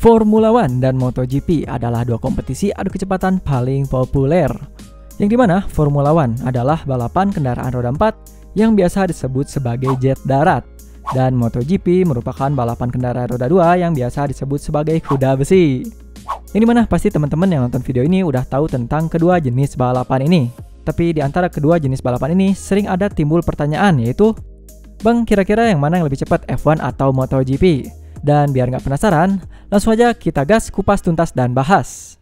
Formula One dan MotoGP adalah dua kompetisi adu kecepatan paling populer. Yang dimana Formula One adalah balapan kendaraan roda 4 yang biasa disebut sebagai jet darat. Dan MotoGP merupakan balapan kendaraan roda 2 yang biasa disebut sebagai kuda besi. Yang dimana pasti teman-teman yang nonton video ini udah tahu tentang kedua jenis balapan ini. Tapi di antara kedua jenis balapan ini sering ada timbul pertanyaan, yaitu Bang, kira-kira yang mana yang lebih cepat, F1 atau MotoGP? Dan biar nggak penasaran, langsung aja kita gas, kupas tuntas, dan bahas.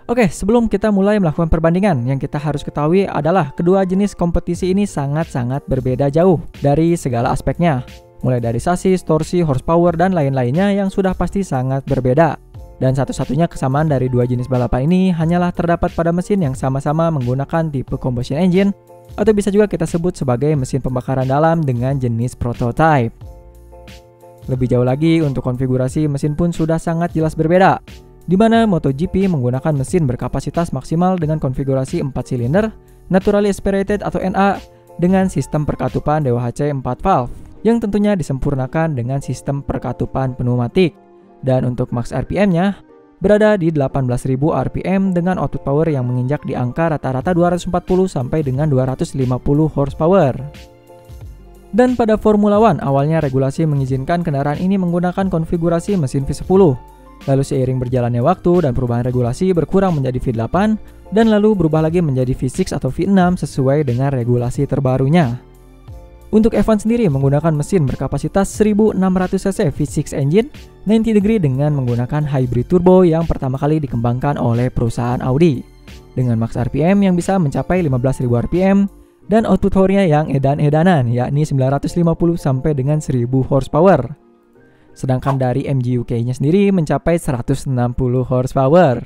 Oke, sebelum kita mulai melakukan perbandingan, yang kita harus ketahui adalah kedua jenis kompetisi ini sangat-sangat berbeda jauh dari segala aspeknya. Mulai dari sasis, torsi, horsepower, dan lain-lainnya yang sudah pasti sangat berbeda. Dan satu-satunya kesamaan dari dua jenis balapan ini hanyalah terdapat pada mesin yang sama-sama menggunakan tipe combustion engine, atau bisa juga kita sebut sebagai mesin pembakaran dalam dengan jenis prototype. Lebih jauh lagi, untuk konfigurasi mesin pun sudah sangat jelas berbeda, di mana MotoGP menggunakan mesin berkapasitas maksimal dengan konfigurasi 4 silinder, naturally aspirated atau NA, dengan sistem perkatupan DWHC 4 valve, yang tentunya disempurnakan dengan sistem perkatupan pneumatik. Dan untuk max RPM-nya berada di 18.000 RPM dengan output power yang menginjak di angka rata-rata 240 sampai dengan 250 horsepower. Dan pada Formula One, awalnya regulasi mengizinkan kendaraan ini menggunakan konfigurasi mesin V10. Lalu seiring berjalannya waktu dan perubahan regulasi berkurang menjadi V8, dan lalu berubah lagi menjadi V6 atau V6 sesuai dengan regulasi terbarunya. Untuk F1 sendiri menggunakan mesin berkapasitas 1600cc V6 engine 90 degree dengan menggunakan hybrid turbo yang pertama kali dikembangkan oleh perusahaan Audi. Dengan max RPM yang bisa mencapai 15.000 RPM, dan output powernya yang edan-edanan, yakni 950 sampai dengan 1000 horsepower. Sedangkan dari MGUK-nya sendiri mencapai 160 horsepower.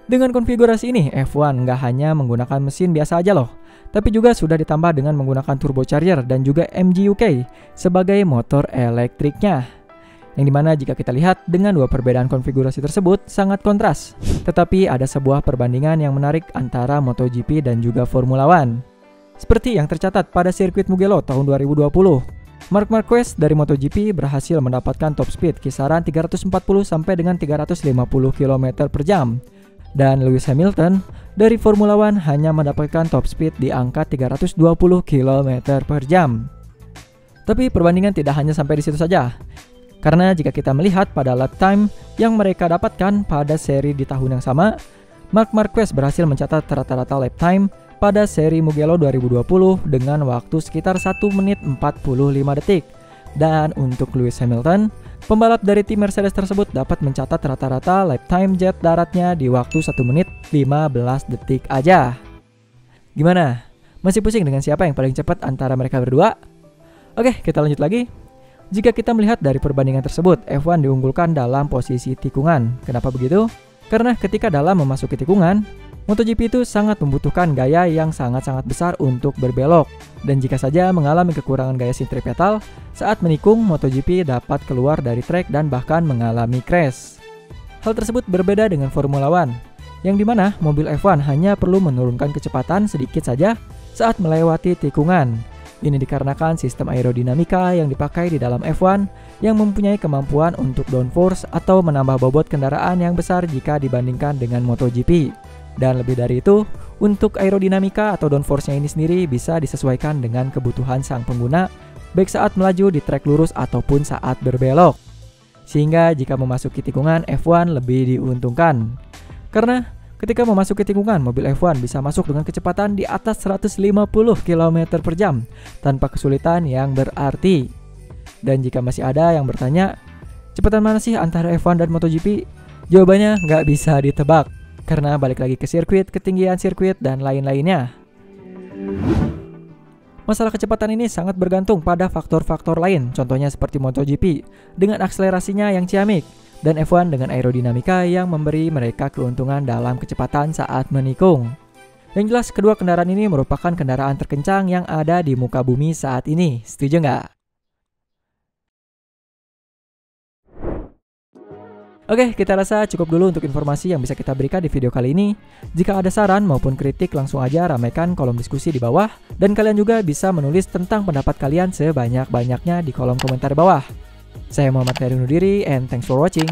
Dengan konfigurasi ini, F1 nggak hanya menggunakan mesin biasa aja loh, tapi juga sudah ditambah dengan menggunakan turbocharger dan juga MGUK sebagai motor elektriknya. Yang dimana jika kita lihat dengan dua perbedaan konfigurasi tersebut sangat kontras. Tetapi ada sebuah perbandingan yang menarik antara MotoGP dan juga Formula One. Seperti yang tercatat pada sirkuit Mugello tahun 2020. Marc Marquez dari MotoGP berhasil mendapatkan top speed kisaran 340 sampai dengan 350 km per jam. Dan Lewis Hamilton dari Formula One hanya mendapatkan top speed di angka 320 km per jam. Tapi perbandingan tidak hanya sampai di situ saja. Karena jika kita melihat pada lap time yang mereka dapatkan pada seri di tahun yang sama, Marc Marquez berhasil mencatat rata-rata lap time pada seri Mugello 2020 dengan waktu sekitar 1 menit 45 detik. Dan untuk Lewis Hamilton, pembalap dari tim Mercedes tersebut dapat mencatat rata-rata lap time jet daratnya di waktu 1 menit 15 detik aja. Gimana? Masih pusing dengan siapa yang paling cepat antara mereka berdua? Oke, kita lanjut lagi. Jika kita melihat dari perbandingan tersebut, F1 diunggulkan dalam posisi tikungan. Kenapa begitu? Karena ketika dalam memasuki tikungan, MotoGP itu sangat membutuhkan gaya yang sangat-sangat besar untuk berbelok. Dan jika saja mengalami kekurangan gaya sentripetal, saat menikung, MotoGP dapat keluar dari trek dan bahkan mengalami crash. Hal tersebut berbeda dengan Formula One, yang dimana mobil F1 hanya perlu menurunkan kecepatan sedikit saja saat melewati tikungan. Ini dikarenakan sistem aerodinamika yang dipakai di dalam F1 yang mempunyai kemampuan untuk downforce atau menambah bobot kendaraan yang besar jika dibandingkan dengan MotoGP. Dan lebih dari itu, untuk aerodinamika atau downforce-nya ini sendiri bisa disesuaikan dengan kebutuhan sang pengguna, baik saat melaju di trek lurus ataupun saat berbelok. Sehingga jika memasuki tikungan, F1 lebih diuntungkan. Karena ketika memasuki tikungan, mobil F1 bisa masuk dengan kecepatan di atas 150 km per jam tanpa kesulitan yang berarti. Dan jika masih ada yang bertanya, kecepatan mana sih antara F1 dan MotoGP? Jawabannya nggak bisa ditebak, karena balik lagi ke sirkuit, ketinggian sirkuit, dan lain-lainnya. Masalah kecepatan ini sangat bergantung pada faktor-faktor lain, contohnya seperti MotoGP dengan akselerasinya yang ciamik, dan F1 dengan aerodinamika yang memberi mereka keuntungan dalam kecepatan saat menikung. Yang jelas, kedua kendaraan ini merupakan kendaraan terkencang yang ada di muka bumi saat ini. Setuju nggak? Oke, kita rasa cukup dulu untuk informasi yang bisa kita berikan di video kali ini. Jika ada saran maupun kritik, langsung aja ramaikan kolom diskusi di bawah. Dan kalian juga bisa menulis tentang pendapat kalian sebanyak-banyaknya di kolom komentar bawah. Saya Muhammad Heri undur diri and thanks for watching.